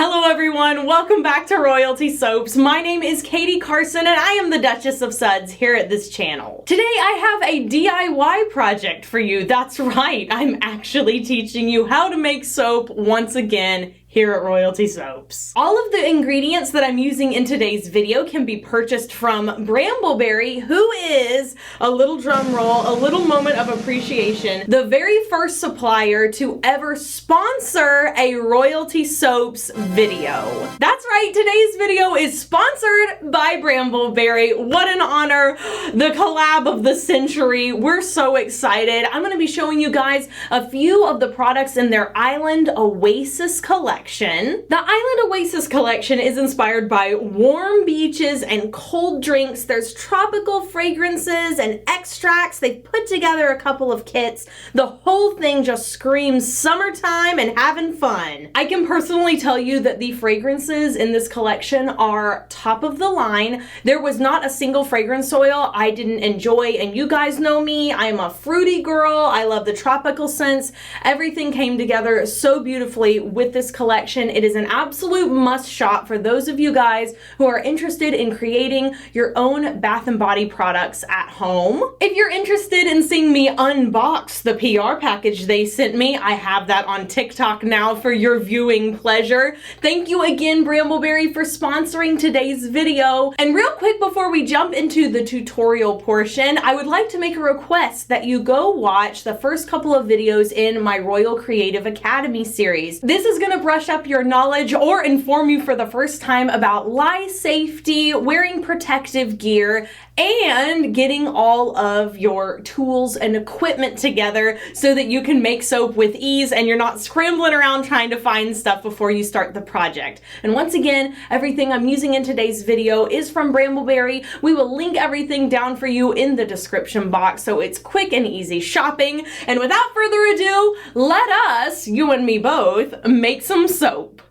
Hello everyone, welcome back to Royalty Soaps. My name is Katie Carson and I am the Duchess of Suds here at this channel. Today I have a DIY project for you. That's right, I'm actually teaching you how to make soap once again here at Royalty Soaps. All of the ingredients that I'm using in today's video can be purchased from Brambleberry, who is, a little drum roll, a little moment of appreciation, the very first supplier to ever sponsor a Royalty Soaps video. That's right, today's video is sponsored by Brambleberry. What an honor, the collab of the century. We're so excited. I'm gonna be showing you guys a few of the products in their Island Oasis collection. The Island Oasis collection is inspired by warm beaches and cold drinks. There's tropical fragrances and extracts. They've put together a couple of kits. The whole thing just screams summertime and having fun. I can personally tell you that the fragrances in this collection are top of the line. There was not a single fragrance oil I didn't enjoy, and you guys know me. I'm a fruity girl. I love the tropical scents. Everything came together so beautifully with this collection. It is an absolute must shop for those of you guys who are interested in creating your own Bath & Body products at home. If you're interested in seeing me unbox the PR package they sent me, I have that on TikTok now for your viewing pleasure. Thank you again, Brambleberry, for sponsoring today's video. And real quick before we jump into the tutorial portion, I would like to make a request that you go watch the first couple of videos in my Royal Creative Academy series. This is gonna brush up your knowledge or inform you for the first time about lye safety, wearing protective gear, and getting all of your tools and equipment together so that you can make soap with ease and you're not scrambling around trying to find stuff before you start the project. And once again, everything I'm using in today's video is from Brambleberry. We will link everything down for you in the description box so it's quick and easy shopping. And without further ado, let us, you and me both, make some soap.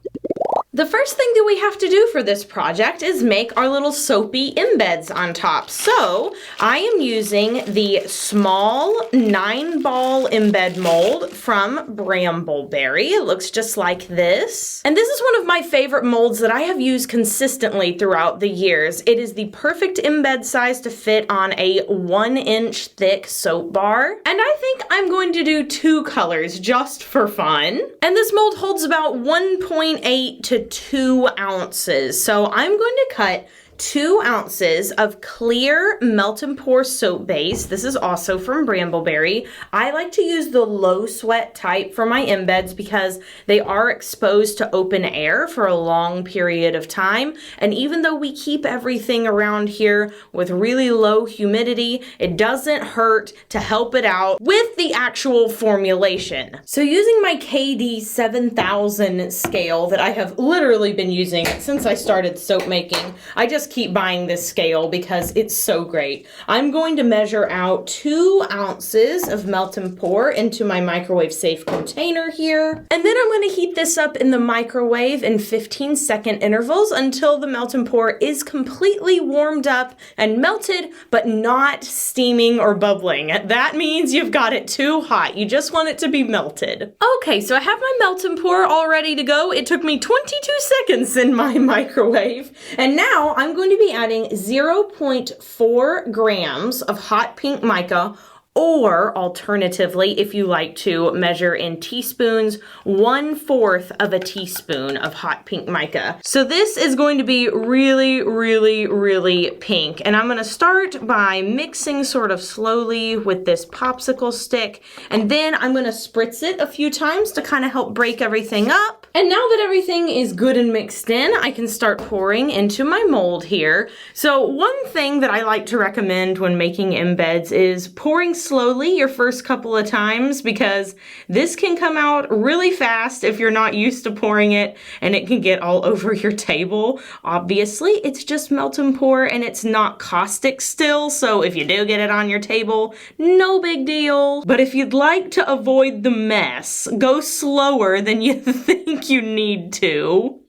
The first thing that we have to do for this project is make our little soapy embeds on top. So I am using the small 9-ball embed mold from Brambleberry. It looks just like this. And this is one of my favorite molds that I have used consistently throughout the years. It is the perfect embed size to fit on a 1-inch thick soap bar. And I think I'm going to do 2 colors just for fun. And this mold holds about 1.8 to 2 ounces. So I'm going to cut 2 ounces of clear melt and pour soap base. This is also from Brambleberry. I like to use the low sweat type for my embeds because they are exposed to open air for a long period of time. And even though we keep everything around here with really low humidity, it doesn't hurt to help it out with the actual formulation. So using my KD 7000 scale that I have literally been using since I started soap making, I just keep buying this scale because it's so great. I'm going to measure out 2 ounces of melt and pour into my microwave safe container here. And then I'm going to heat this up in the microwave in 15-second intervals until the melt and pour is completely warmed up and melted, but not steaming or bubbling. That means you've got it too hot. You just want it to be melted. Okay, so I have my melt and pour all ready to go. It took me 22 seconds in my microwave. And now I'm going to be adding 0.4 grams of hot pink mica, or alternatively, if you like to measure in teaspoons, 1/4 of a teaspoon of hot pink mica. So this is going to be really, really, really pink. And I'm going to start by mixing sort of slowly with this popsicle stick. And then I'm going to spritz it a few times to kind of help break everything up. And now that everything is good and mixed in, I can start pouring into my mold here. So one thing that I like to recommend when making embeds is pouring slowly your first couple of times, because this can come out really fast if you're not used to pouring it, and it can get all over your table. Obviously, it's just melt and pour and it's not caustic still, so if you do get it on your table, no big deal. But if you'd like to avoid the mess, go slower than you think you need to.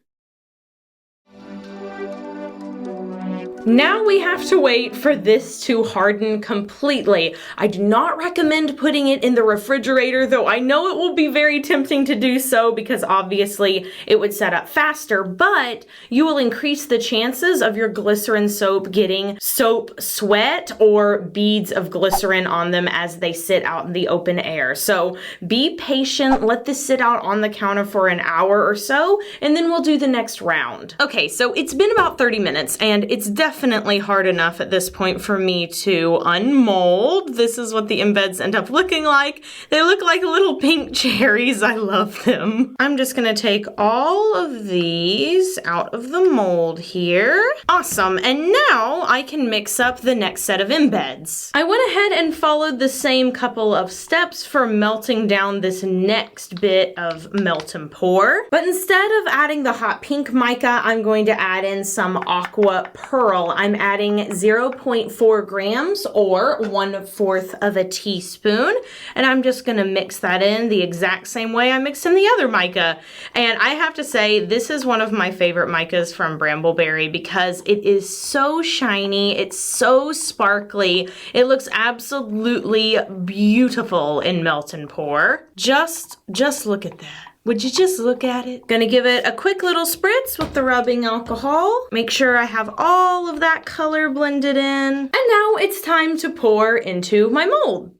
Now we have to wait for this to harden completely. I do not recommend putting it in the refrigerator, though I know it will be very tempting to do so because obviously it would set up faster, but you will increase the chances of your glycerin soap getting soap sweat or beads of glycerin on them as they sit out in the open air. So be patient, let this sit out on the counter for an hour or so, and then we'll do the next round. Okay, so it's been about 30 minutes and it's definitely hard enough at this point for me to unmold. This is what the embeds end up looking like. They look like little pink cherries. I love them. I'm just gonna take all of these out of the mold here. Awesome, and now I can mix up the next set of embeds. I went ahead and followed the same couple of steps for melting down this next bit of melt and pour. But instead of adding the hot pink mica, I'm going to add in some aqua pearl. I'm adding 0.4 grams or 1/4 of a teaspoon, and I'm just gonna mix that in the exact same way I mixed in the other mica. And I have to say, this is one of my favorite micas from Brambleberry because it is so shiny, it's so sparkly, it looks absolutely beautiful in melt and pour. Just look at that. Would you just look at it? Gonna give it a quick little spritz with the rubbing alcohol. Make sure I have all of that color blended in. And now it's time to pour into my mold.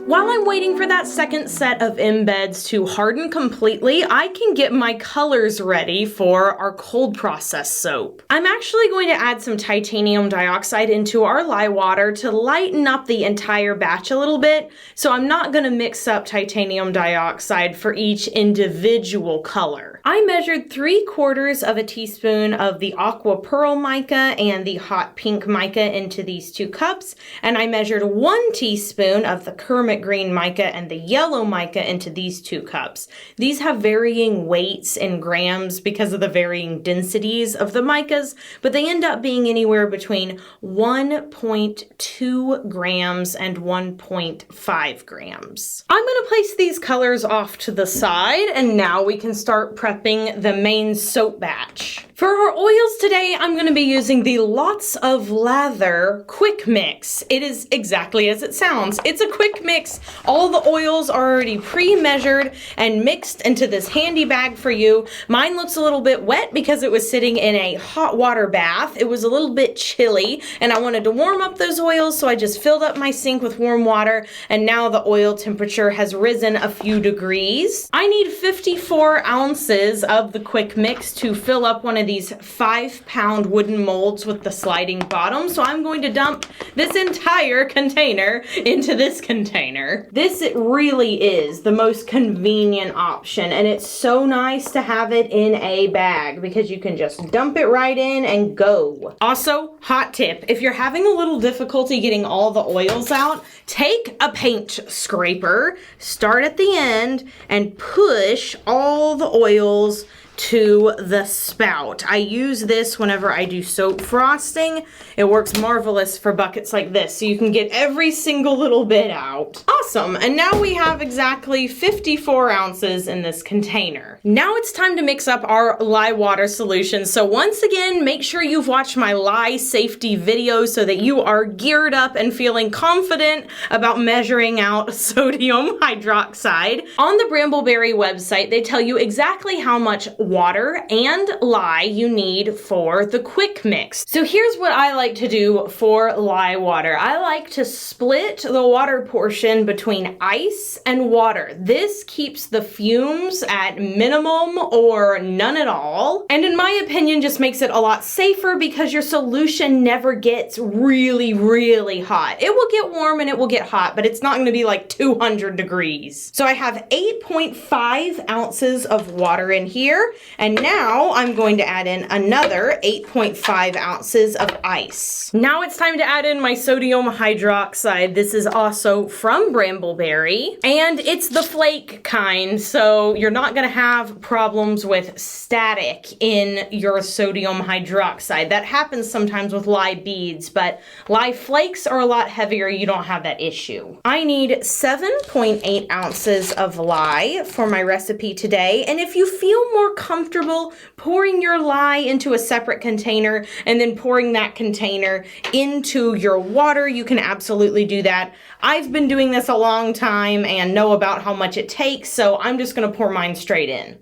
While I'm waiting for that second set of embeds to harden completely, I can get my colors ready for our cold process soap. I'm actually going to add some titanium dioxide into our lye water to lighten up the entire batch a little bit, so I'm not going to mix up titanium dioxide for each individual color. I measured 3/4 of a teaspoon of the aqua pearl mica and the hot pink mica into these 2 cups, and I measured 1 teaspoon of the kermit green mica and the yellow mica into these 2 cups. These have varying weights in grams because of the varying densities of the micas, but they end up being anywhere between 1.2 grams and 1.5 grams. I'm going to place these colors off to the side, and now we can start prepping the main soap batch. For our oils today, I'm going to be using the Lots of Lather Quick Mix. It is exactly as it sounds. It's a quick mix. All the oils are already pre-measured and mixed into this handy bag for you. Mine looks a little bit wet because it was sitting in a hot water bath. It was a little bit chilly and I wanted to warm up those oils, so I just filled up my sink with warm water, and now the oil temperature has risen a few degrees. I need 54 ounces of the quick mix to fill up one of these 5-pound wooden molds with the sliding bottom, so I'm going to dump this entire container into this container. This really is the most convenient option, and it's so nice to have it in a bag because you can just dump it right in and go. Also, hot tip, if you're having a little difficulty getting all the oils out, take a paint scraper, start at the end, and push all the oils to the spout. I use this whenever I do soap frosting. It works marvelous for buckets like this, so you can get every single little bit out. Awesome, and now we have exactly 54 ounces in this container. Now it's time to mix up our lye water solution. So once again, make sure you've watched my lye safety video so that you are geared up and feeling confident about measuring out sodium hydroxide. On the Brambleberry website, they tell you exactly how much water and lye you need for the quick mix. So here's what I like to do for lye water. I like to split the water portion between ice and water. This keeps the fumes at minimum or none at all, and in my opinion just makes it a lot safer because your solution never gets really hot. It will get warm and it will get hot, but it's not going to be like 200 degrees. So I have 8.5 ounces of water in here. And now I'm going to add in another 8.5 ounces of ice. Now it's time to add in my sodium hydroxide. This is also from Brambleberry, and it's the flake kind, so you're not going to have problems with static in your sodium hydroxide. That happens sometimes with lye beads, but lye flakes are a lot heavier. You don't have that issue. I need 7.8 ounces of lye for my recipe today, and if you feel more comfortable pouring your lye into a separate container and then pouring that container into your water, you can absolutely do that. I've been doing this a long time and know about how much it takes, so I'm just gonna pour mine straight in.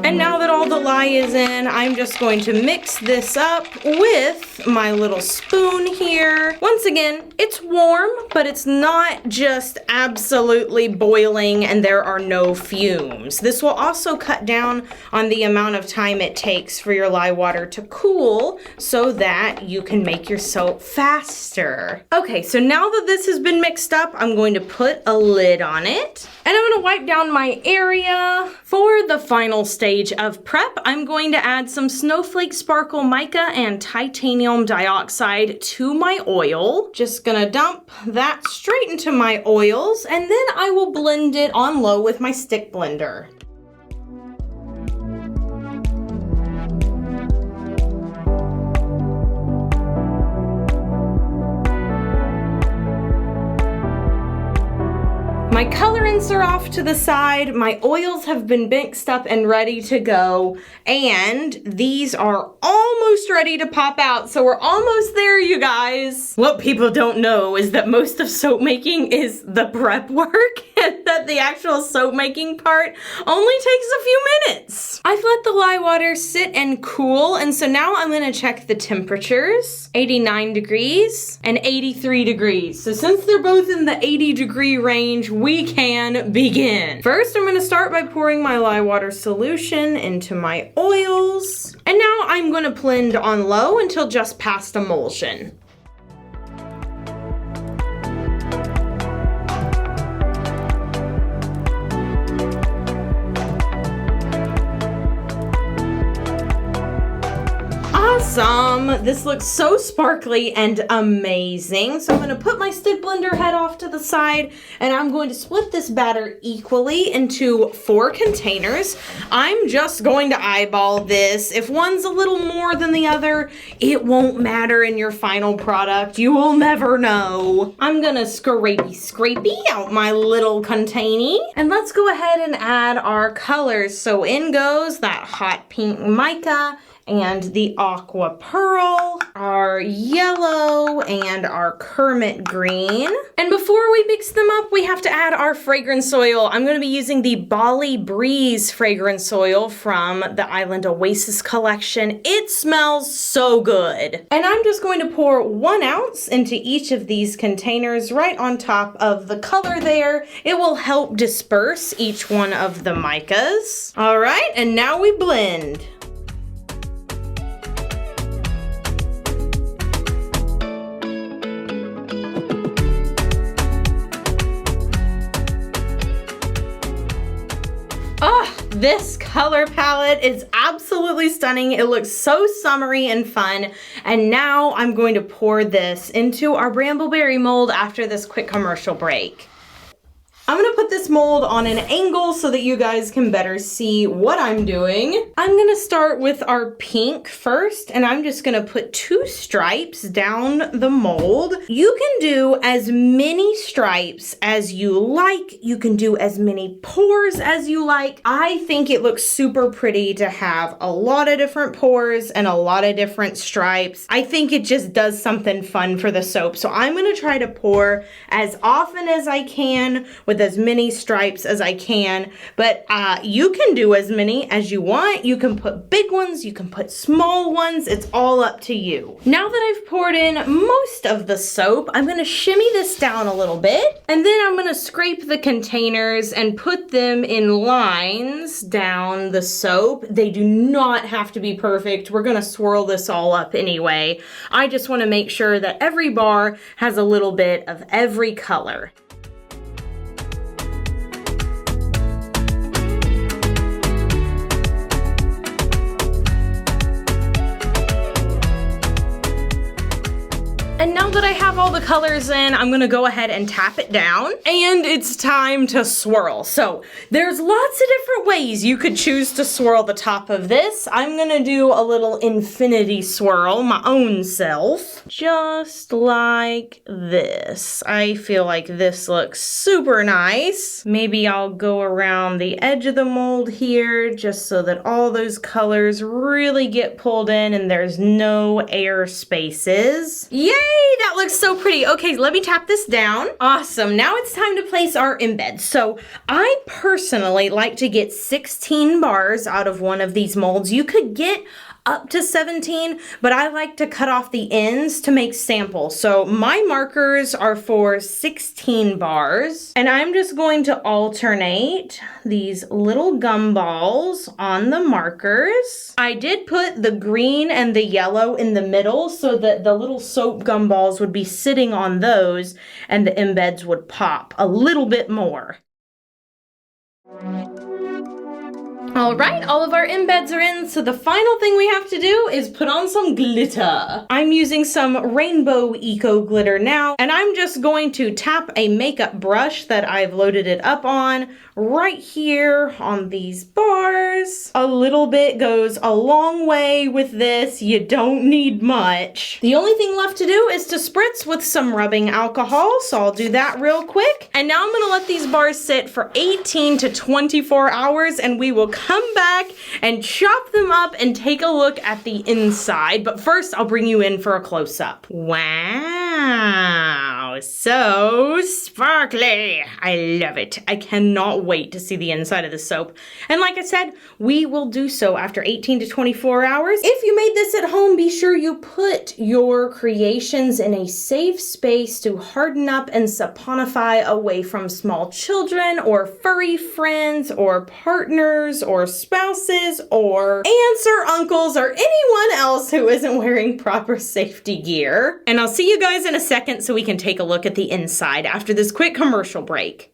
And now that all the lye is in, I'm just going to mix this up with my little spoon here. Once again, it's warm, but it's not just absolutely boiling and there are no fumes. This will also cut down on the amount of time it takes for your lye water to cool so that you can make your soap faster. Okay, so now that this has been mixed up, I'm going to put a lid on it. And I'm gonna wipe down my area. For the final stage of prep, I'm going to add some Snowflake Sparkle Mica and titanium dioxide to my oil. Just gonna dump that straight into my oils, and then I will blend it on low with my stick blender. My colorants are off to the side, my oils have been mixed up and ready to go, and these are almost ready to pop out, so we're almost there, you guys. What people don't know is that most of soap making is the prep work, and that the actual soap making part only takes a few minutes. I've let the lye water sit and cool, and so now I'm gonna check the temperatures. 89 degrees and 83 degrees. So since they're both in the 80-degree range, we can begin. First, I'm gonna start by pouring my lye water solution into my oils. And now I'm gonna blend on low until just past emulsion. Awesome. This looks so sparkly and amazing. So I'm going to put my stick blender head off to the side, and I'm going to split this batter equally into 4 containers. I'm just going to eyeball this. If one's a little more than the other, it won't matter in your final product. You will never know. I'm going to scrapey out my little container, and let's go ahead and add our colors. So in goes that hot pink mica and the aqua pearl, our yellow, and our kermit green. And before we mix them up, we have to add our fragrance oil. I'm gonna be using the Bali Breeze fragrance oil from the Island Oasis collection. It smells so good. And I'm just going to pour 1 ounce into each of these containers right on top of the color there. It will help disperse each one of the micas. All right, and now we blend. Oh, this color palette is absolutely stunning. It looks so summery and fun. And now I'm going to pour this into our Brambleberry mold after this quick commercial break. I'm gonna put this mold on an angle so that you guys can better see what I'm doing. I'm gonna start with our pink first, and I'm just gonna put 2 stripes down the mold. You can do as many stripes as you like. You can do as many pores as you like. I think it looks super pretty to have a lot of different pores and a lot of different stripes. I think it just does something fun for the soap. So I'm gonna try to pour as often as I can with as many stripes as I can, but you can do as many as you want. You can put big ones, you can put small ones, it's all up to you. Now that I've poured in most of the soap, I'm gonna shimmy this down a little bit, and then I'm gonna scrape the containers and put them in lines down the soap. They do not have to be perfect. We're gonna swirl this all up anyway. I just wanna make sure that every bar has a little bit of every color. And now that I have have all the colors in, I'm gonna go ahead and tap it down, and it's time to swirl. So there's lots of different ways you could choose to swirl the top of this. I'm gonna do a little infinity swirl, my own self, just like this. I feel like this looks super nice. Maybe I'll go around the edge of the mold here just so that all those colors really get pulled in and there's no air spaces. Yay, that looks so pretty. Okay, let me tap this down. Awesome, now it's time to place our embeds. So I personally like to get 16 bars out of one of these molds. You could get up to 17, but I like to cut off the ends to make samples. So my markers are for 16 bars, and I'm just going to alternate these little gumballs on the markers. I did put the green and the yellow in the middle so that the little soap gumballs would be sitting on those and the embeds would pop a little bit more. All right, all of our embeds are in, so the final thing we have to do is put on some glitter. I'm using some Rainbow Eco glitter now, and I'm just going to tap a makeup brush that I've loaded it up on right here on these bars. A little bit goes a long way with this. You don't need much. The only thing left to do is to spritz with some rubbing alcohol, so I'll do that real quick. And now I'm gonna let these bars sit for 18 to 24 hours, and we will come back and chop them up and take a look at the inside. But first, I'll bring you in for a close-up. Wow, so sparkly. I love it. I cannot wait to see the inside of the soap. And like I said, we will do so after 18 to 24 hours. If you made this at home, be sure you put your creations in a safe space to harden up and saponify away from small children or furry friends or partners or spouses or aunts or uncles or anyone else who isn't wearing proper safety gear. And I'll see you guys in a second so we can take a look at the inside after this quick commercial break.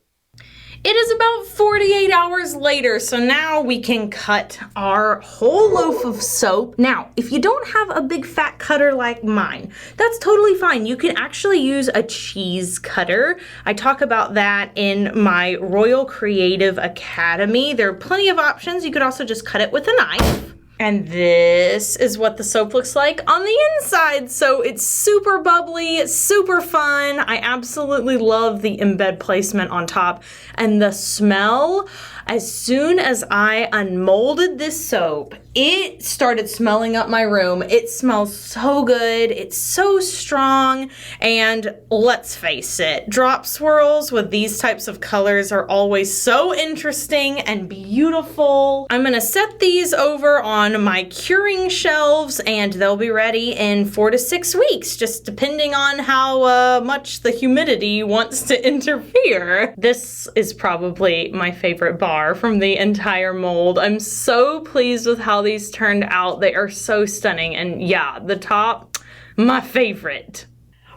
It is about 48 hours later, so now we can cut our whole loaf of soap. Now, if you don't have a big fat cutter like mine, that's totally fine. You can actually use a cheese cutter. I talk about that in my Royal Creative Academy. There are plenty of options. You could also just cut it with a knife. And this is what the soap looks like on the inside. So it's super bubbly, super fun. I absolutely love the embed placement on top. And the smell, as soon as I unmolded this soap, it started smelling up my room. It smells so good. It's so strong. And let's face it, drop swirls with these types of colors are always so interesting and beautiful. I'm gonna set these over on my curing shelves and they'll be ready in 4 to 6 weeks, just depending on how much the humidity wants to interfere. This is probably my favorite bar from the entire mold. I'm so pleased with how these turned out. They are so stunning, and yeah, the top, my favorite.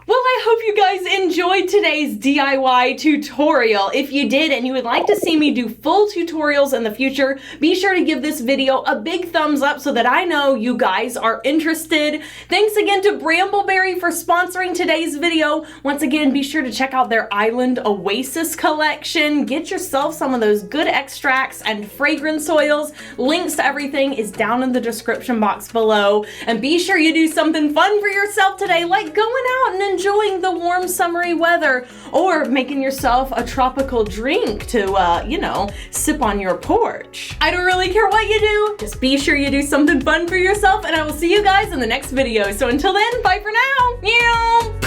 Well, I hope you guys enjoyed today's DIY tutorial. If you did and you would like to see me do full tutorials in the future, be sure to give this video a big thumbs up so that I know you guys are interested. Thanks again to Brambleberry for sponsoring today's video. Once again, be sure to check out their Island Oasis collection. Get yourself some of those good extracts and fragrance oils. Links to everything is down in the description box below. And be sure you do something fun for yourself today, like going out and enjoying the warm summery weather or making yourself a tropical drink to, you know, sip on your porch. I don't really care what you do, just be sure you do something fun for yourself, and I will see you guys in the next video. So until then, bye for now. Meow.